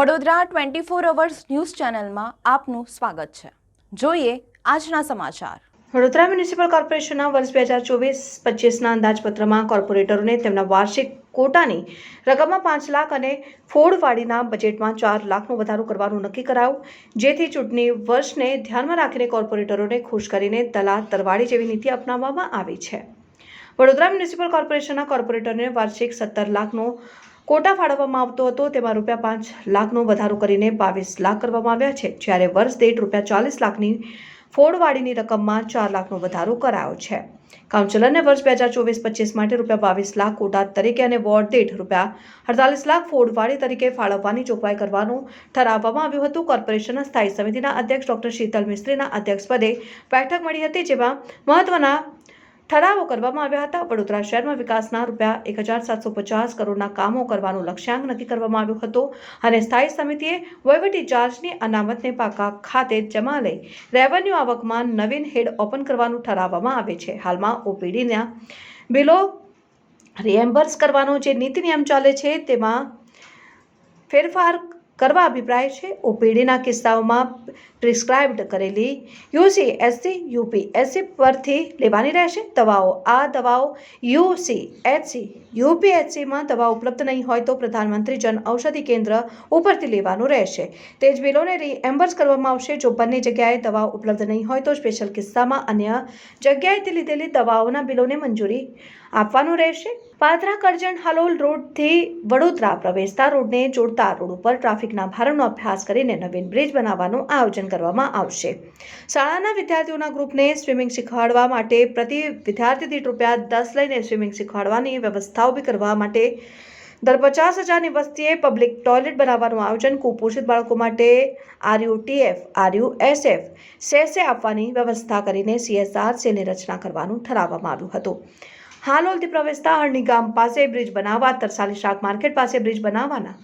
Vadodara 24 hours news ચેનલમાં આપનું સ્વાગત છે। જોઈએ આજના સમાચાર। વડોદરા મ્યુનિસિપલ કોર્પોરેશનના વર્ષ 2024-25ના અંદાજપત્રમાં કોર્પોરેટરોને તેમના વાર્ષિક કોટાની રકમમાં 5 લાખ અને ફોડવાડીના બજેટમાં 4 લાખનો વધારો કરવાનું નક્કી કરાયું, જેથી ચૂંટણી વર્ષને ધ્યાનમાં રાખીને કોર્પોરેટરોને ખુશ કરીને દલાલ તરવાડી જેવી નીતિ અપનાવવામાં આવી છે। વડોદરા મ્યુનિસિપલ કોર્પોરેશનના કોર્પોરેટરને વાર્ષિક 17 લાખનો કોટા ફાળવવામાં આવતો હતો, તેમાં ₹5 લાખનો વધારો કરીને 22 લાખ કરવામાં આવ્યા છે, જ્યારે વર્ષ દીઠ ₹40 લાખની ફોડવાડીની રકમમાં 4 લાખનો વધારો કરાયો છે। કાઉન્સિલરને વર્ષ 2024-25 માટે ₹22 લાખ કોટા તરીકે અને વોર્ડ દીઠ ₹48 લાખ ફોડવાડી તરીકે ફાળવવાની જોગવાઈ કરવાનું ઠરાવવામાં આવ્યું હતું। કોર્પોરેશનના સ્થાયી સમિતિના અધ્યક્ષ ડોક્ટર શીતલ મિસ્ત્રીના અધ્યક્ષપદે બેઠક મળી હતી, જેમાં મહત્વના ઠરાવો કરવામાં આવ્યા હતા। વડોદરા શહેરમાં વિકાસના ₹1750 કરોડના કામો કરવાનું લક્ષ્યાંક નક્કી કરવામાં આવ્યું હતું અને સ્થાયી સમિતિએ વહીવટી ચાર્જની અનામતને પાકા ખાતે જમા લઈ રેવન્યુ આવકમાં નવીન હેડ ઓપન કરવાનું ઠરાવવામાં આવે છે। હાલમાં ઓપીડીના બિલો રિએમ્બર્સ કરવાનો જે નીતિ નિયમ ચાલે છે તેમાં ફેરફાર કરવા અભિપ્રાય છે। ઓપીડીના કિસ્સાઓમાં પ્રિસ્ક્રાઇબ્ડ કરેલી યુસીએચસી યુપીએચસી પરથી લેવાની રહેશે। આ દવાઓ યુસીએચસી યુપીએચસીમાં દવા ઉપલબ્ધ નહીં હોય તો પ્રધાનમંત્રી જન ઔષધિ કેન્દ્ર ઉપરથી લેવાનું રહેશે। તે જ બિલોને રીએમ્બર્સ કરવામાં આવશે। જો બંને જગ્યાએ દવાઓ ઉપલબ્ધ નહીં હોય તો સ્પેશિયલ કિસ્સામાં અન્ય જગ્યાએથી લીધેલી દવાઓના બિલોને મંજૂરી આપવાનું રહેશે। પાદરા કરજણ હાલોલ રોડથી વડોદરા પ્રવેશતા રોડને જોડતા રોડ ઉપર ટ્રાફિકના ભારણનો અભ્યાસ કરીને નવીન બ્રિજ બનાવવાનું આયોજન કરવામાં આવશે। શાળાના વિદ્યાર્થીઓના ગ્રુપને સ્વિમિંગ શીખવાડવા માટે પ્રતિ વિદ્યાર્થી દીઠ ₹10 લઈને સ્વિમિંગ શીખવાડવાની વ્યવસ્થા ઊભી કરવા માટે દર 50,000ની વસ્તીએ પબ્લિક ટોયલેટ બનાવવાનું આયોજન, કુપોષિત બાળકો માટે RUTF RUSF સેસે આપવાની વ્યવસ્થા કરીને CSR સેલની રચના કરવાનું ઠરાવવામાં આવ્યું હતું। હાલોલથી પ્રવેશતા હરણી ગામ પાસે બ્રિજ બનાવવા, તરસાલી શાક માર્કેટ પાસે બ્રિજ બનાવવાના,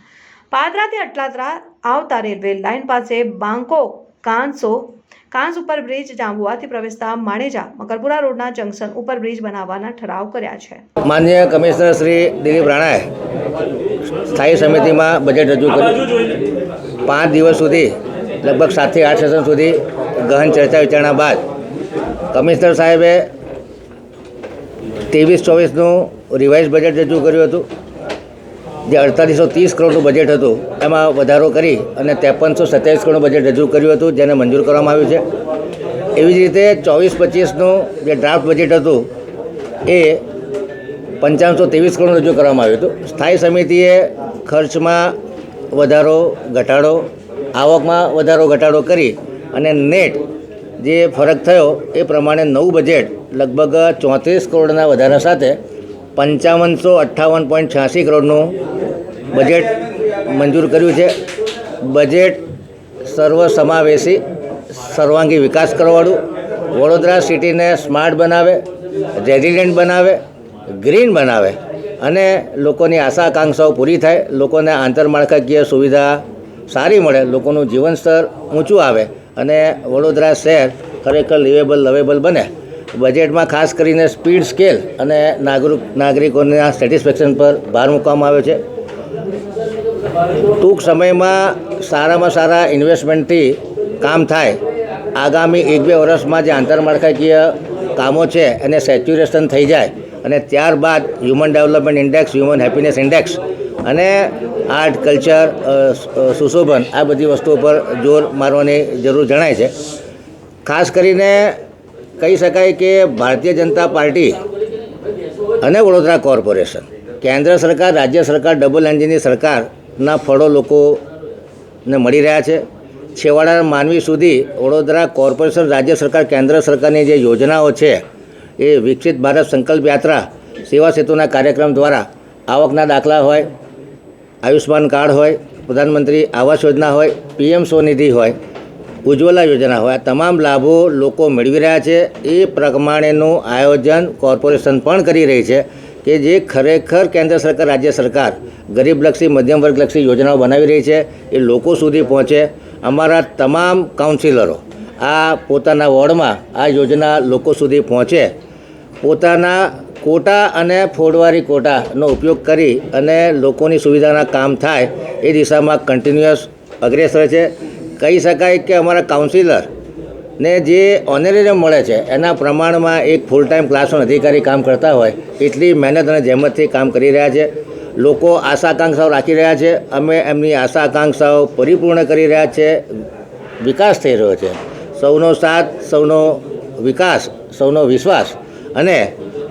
પાદરાથી અટલાદરા આવતા રેલવે લાઇન પાસે બાંકો કાંસ ઉપર બ્રિજ, જાંબુઆથી પ્રવેશતા માણેજા મકરપુરા રોડના જંકશન ઉપર બ્રિજ બનાવવાના ઠરાવ કર્યા છે। માનનીય કમિશનર શ્રી દિલીપ રાણાએ સ્થાયી સમિતિમાં બજેટ રજૂ કર્યું। 5 દિવસ સુધી લગભગ 7 થી 8 સેશન સુધી ગહન ચર્ચા વિચારણા બાદ કમિશનર સાહેબે 23-24નું રિવાઇઝ બજેટ રજૂ કર્યું હતું, જે 4830 કરોડનું બજેટ હતું એમાં વધારો કરી અને 5327 કરોડનું બજેટ રજૂ કર્યું હતું, જેને મંજૂર કરવામાં આવ્યું છે। એવી જ રીતે 24-25નું જે ડ્રાફ્ટ બજેટ હતું એ 5523 કરોડ રજૂ કરવામાં આવ્યું હતું। સ્થાયી સમિતિએ ખર્ચમાં વધારો ઘટાડો, આવકમાં વધારો ઘટાડો કરી અને નેટ જે ફરક થયો એ પ્રમાણે નવું બજેટ લગભગ 34 કરોડના વધારા સાથે 5558.86 કરોડનું બજેટ મંજૂર કર્યું છે। બજેટ સર્વસમાવેશી સર્વાંગી વિકાસ કરવાવાળું, વડોદરા સિટીને સ્માર્ટ બનાવે, રેઝિલિયન્ટ બનાવે, ગ્રીન બનાવે અને લોકોની આશા આકાંક્ષાઓ પૂરી થાય, લોકોને આંતરમાળખાકીય સુવિધા સારી મળે, લોકોનું જીવન સ્તર ઊંચું આવે અને વડોદરા શહેર ખરેખર લિવેબલ લવેબલ બને। બજેટમાં ખાસ કરીને સ્પીડ, સ્કેલ અને નાગરિકોના સેટિસ્ફેક્શન પર ભાર મૂકવામાં આવ્યો છે। ટૂંક સમયમાં સારામાં સારા ઇન્વેસ્ટમેન્ટથી કામ થાય, આગામી 1-2 વર્ષમાં જે આંતરમાળખાકીય કામો છે એને સેચ્યુરેશન થઈ જાય અને ત્યારબાદ human development index, human happiness index અને આર્ટ, કલ્ચર, સુશોભન આ બધી વસ્તુઓ પર જોર મારવાની જરૂર જણાય છે। ખાસ કરીને કહી શકાય કે ભારતીય જનતા પાર્ટી અને વડોદરા કોર્પોરેશન, કેન્દ્ર સરકાર, રાજ્ય સરકાર, ડબલ એન્જિનની સરકારના ફળો લોકોને મળી રહ્યા છે। છેવાડાના માનવી સુધી વડોદરા કોર્પોરેશન, રાજ્ય સરકાર, કેન્દ્ર સરકારની જે યોજનાઓ છે એ વિકસિત ભારત સંકલ્પ યાત્રા, સેવા સેતુના કાર્યક્રમ દ્વારા આવકના દાખલા હોય, આયુષ્માન કાર્ડ હોય, પ્રધાનમંત્રી આવાસ યોજના હોય, PM સ્વનિધિ હોય, ઉજ્જવલા યોજના હોય, આ તમામ લાભો લોકો મેળવી રહ્યા છે। એ પ્રમાણેનું આયોજન કોર્પોરેશન પણ કરી રહી છે કે જે ખરેખર કેન્દ્ર સરકાર, રાજ્ય સરકાર ગરીબલક્ષી, મધ્યમ વર્ગલક્ષી યોજનાઓ બનાવી રહી છે એ લોકો સુધી પહોંચે। અમારા તમામ કાઉન્સિલરો આ પોતાના વોર્ડમાં આ યોજના લોકો સુધી પહોંચે, પોતાના કોટા અને ફોડવારી કોટાનો ઉપયોગ કરી અને લોકોની સુવિધાના કામ થાય એ દિશામાં કન્ટિન્યુઅસ અગ્રેસર છે. કહી શકાય કે અમારા કાઉન્સિલર ને જે ઓનરેરિયમ મળે છે એના પ્રમાણમાં એક ફૂલ ટાઈમ ક્લાસનો અધિકારી કામ કરતા હોય એટલી મહેનત અને જહેમતથી કામ કરી રહ્યા છે. લોકો આશા આકાંક્ષાઓ રાખી રહ્યા છે. અમે એમની આશા આકાંક્ષાઓ પરિપૂર્ણ કરી રહ્યા છે. વિકાસ થઈ રહ્યો છે. સૌનો સાથ, સૌનો વિકાસ, સૌનો વિશ્વાસ અને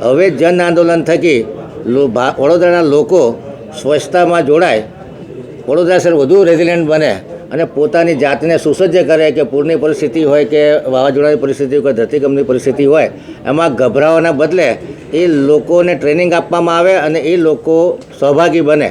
હવે જન આંદોલન થકી વડોદરાના લોકો સ્વચ્છતામાં જોડાય, વડોદરા શહેર વધુ રેઝિલિયન્ટ બને અને પોતાની જાતને સુસજ્જ કરે કે પૂરની પરિસ્થિતિ હોય કે વાવાઝોડાની પરિસ્થિતિ હોય કે ધરતીકંપની પરિસ્થિતિ હોય એમાં ગભરાવાના બદલે એ લોકોને ટ્રેનિંગ આપવામાં આવે અને એ લોકો સહભાગી બને.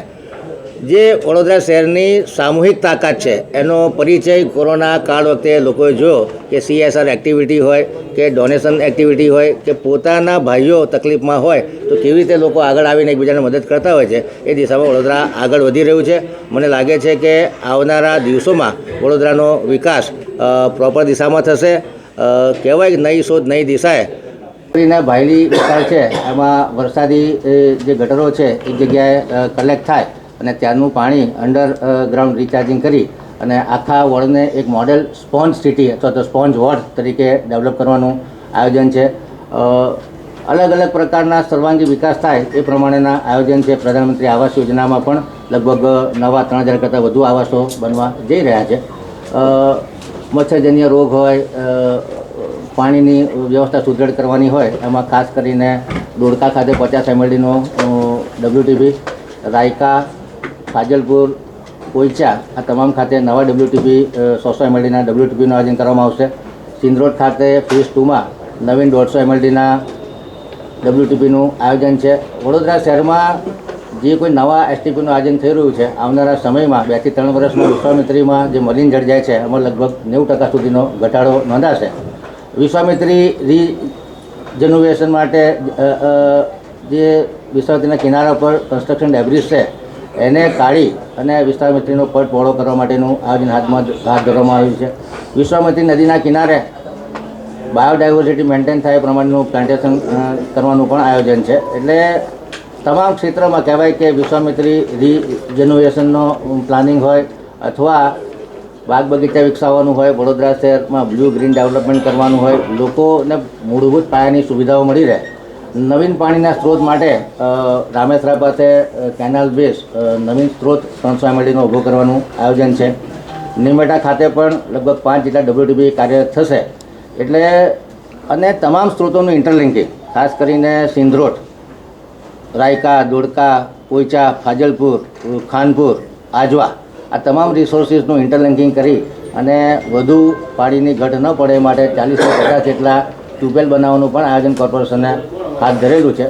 જે વડોદરા શહેરની સામૂહિક તાકાત છે એનો પરિચય કોરોના કાળ વખતે લોકોએ જોયો કે CSR એક્ટિવિટી હોય કે ડોનેશન એક્ટિવિટી હોય કે પોતાના ભાઈઓ તકલીફમાં હોય તો કેવી રીતે લોકો આગળ આવીને એકબીજાને મદદ કરતા હોય છે એ દિશામાં વડોદરા આગળ વધી રહ્યું છે. મને લાગે છે કે આવનારા દિવસોમાં વડોદરાનો વિકાસ પ્રોપર દિશામાં થશે. કહેવાય કે નઈ શોધ નઈ દિશાએ ભાયલી વિસ્તાર છે એમાં વરસાદી જે ગટરો છે એક જગ્યાએ કલેક્ટ થાય અને ત્યાંનું પાણી અંડરગ્રાઉન્ડ રિચાર્જિંગ કરી અને આખા વોર્ડને એક મોડેલ સ્પોન્જ સિટી અથવા તો સ્પોન્જ વોર્ડ તરીકે ડેવલપ કરવાનું આયોજન છે. અલગ અલગ પ્રકારના સર્વાંગી વિકાસ થાય એ પ્રમાણેના આયોજન છે. પ્રધાનમંત્રી આવાસ યોજનામાં પણ લગભગ નવા 3000 કરતાં વધુ આવાસો બનવા જઈ રહ્યા છે. મચ્છરજન્ય રોગ હોય, પાણીની વ્યવસ્થા સુદૃઢ કરવાની હોય એમાં ખાસ કરીને ધોળકા ખાતે 50 MLDનો WTP, રાયકા, ફાજલપુર, પોઈચા આ તમામ ખાતે નવા WTP 100 MLDના WTPનું આયોજન કરવામાં આવશે. સિંદરોડ ખાતે ફેઝ 2માં નવીન 150 MLDના WTPનું આયોજન છે. વડોદરા શહેરમાં જે કોઈ નવા STPનું આયોજન થઈ રહ્યું છે આવનારા સમયમાં 2 થી 3 વર્ષમાં વિશ્વામિત્રીમાં જે મલિન જળ જાય છે એમાં લગભગ 90% સુધીનો ઘટાડો નોંધાશે. વિશ્વામિત્રી રિજેન્યુએશન માટે જે વિશ્વામિત્રીના કિનારા પર કન્સ્ટ્રક્શન ડેબ્રિસ છે એને કાઢી અને વિશ્વામિત્રીનો પટ પહોળો કરવા માટેનું આયોજન હાથ ધરવામાં આવ્યું છે. વિશ્વામિત્રી નદીના કિનારે બાયોડાયવર્સિટી મેન્ટેન થાય એ પ્રમાણેનું પ્લાન્ટેશન કરવાનું પણ આયોજન છે. એટલે તમામ ક્ષેત્રમાં કહેવાય કે વિશ્વામિત્રી રિજેન્યુએશનનો પ્લાનિંગ હોય અથવા બાગ બગીચા વિકસાવવાનું હોય, વડોદરા શહેરમાં બ્લુ ગ્રીન ડેવલપમેન્ટ કરવાનું હોય, લોકોને મૂળભૂત પાયાની સુવિધાઓ મળી રહે. નવીન પાણીના સ્ત્રોત માટે રામેશ્વરા પાસે કેનાલ બેઝ નવીન સ્ત્રોત 300 MLDનો ઊભો કરવાનું આયોજન છે. નિમેટા ખાતે પણ લગભગ 5 જેટલા WTP કાર્યરત થશે. એટલે અને તમામ સ્ત્રોતોનું ઇન્ટરલિંકિંગ ખાસ કરીને સિંદરોડ, રાયકા, ધોળકા, પોઈચા, ફાજલપુર, ખાનપુર, આજવા આ તમામ રિસોર્સિસનું ઇન્ટરલિંકિંગ કરી અને વધુ પાણીની ઘટ ન પડે માટે 40 થી 50 જેટલા ટ્યુબવેલ બનાવવાનું પણ આયોજન કોર્પોરેશને હાથ ધરેલું છે.